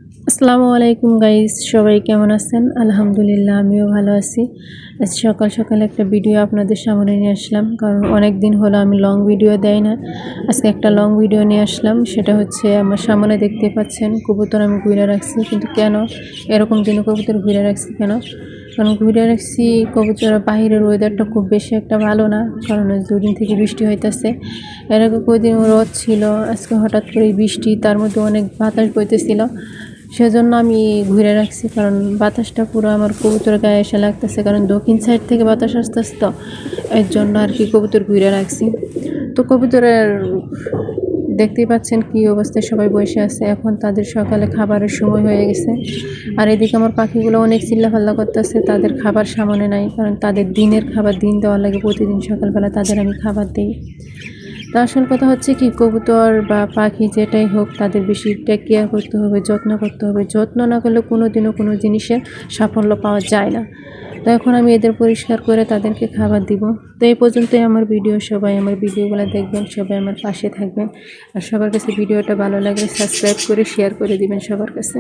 আসসালামু আলাইকুম গাইস, সবাই কেমন আছেন? আলহামদুলিল্লাহ, আমিও ভালো আছি। আজ সকাল সকাল একটা ভিডিও আপনাদের সামনে নিয়ে আসলাম, কারণ অনেক দিন হলো আমি লং ভিডিও দেই না। আজকে একটা লং ভিডিও নিয়ে আসলাম। সেটা হচ্ছে, আমার সামনে দেখতে পাচ্ছেন কবুতর আমি ঘুরে রাখছি। কিন্তু কেন এরকম দিনে কবুতর ঘুরে রাখছি কেন? কারণ ঘুরে রাখছি, কবুতর বাহিরের ওয়েদারটা খুব বেশি একটা ভালো না, কারণ দুদিন থেকে বৃষ্টি হইতেছে। এর আগে কয়েকদিন রোদ ছিল, আজকে হঠাৎ করে বৃষ্টি, তার মধ্যে অনেক বাতাস বইতেছিল। সেজন্য আমি ঘুরে রাখছি, কারণ বাতাসটা পুরো আমার কবুতর গায়ে এসে লাগতেছে, কারণ দক্ষিণ সাইড থেকে বাতাস আসতেছে, তো এর জন্য আর কি কবুতর ঘুরে রাখছি। তো কবুতরের দেখতেই পাচ্ছেন কি অবস্থায় সবাই বসে আছে। এখন তাদের সকালে খাবারের সময় হয়ে গেছে, আর এদিকে আমার পাখিগুলো অনেক চিল্লাফাল্লা করতেছে। তাদের খাবার সামনে নাই, কারণ তাদের দিনের খাবার দিন দেওয়ার লাগে, প্রতিদিন সকালবেলা তাদের আমি খাবার দিই। তো আসল কথা হচ্ছে কি, কবুতর বা পাখি যেটাই হোক, তাদের বেশি টেক কেয়ার করতে হবে, যত্ন করতে হবে। যত্ন না করলে কোনো দিনও কোনো জিনিসের সাফল্য পাওয়া যায় না। তো এখন আমি এদের পরিষ্কার করে তাদেরকে খাবার দিব। তো এই পর্যন্তই আমার ভিডিও। সবাই আমার ভিডিওগুলো দেখবেন, সবাই আমার পাশে থাকবেন, আর সবার কাছে ভিডিওটা ভালো লাগলে সাবস্ক্রাইব করে শেয়ার করে দিবেন সবার কাছে।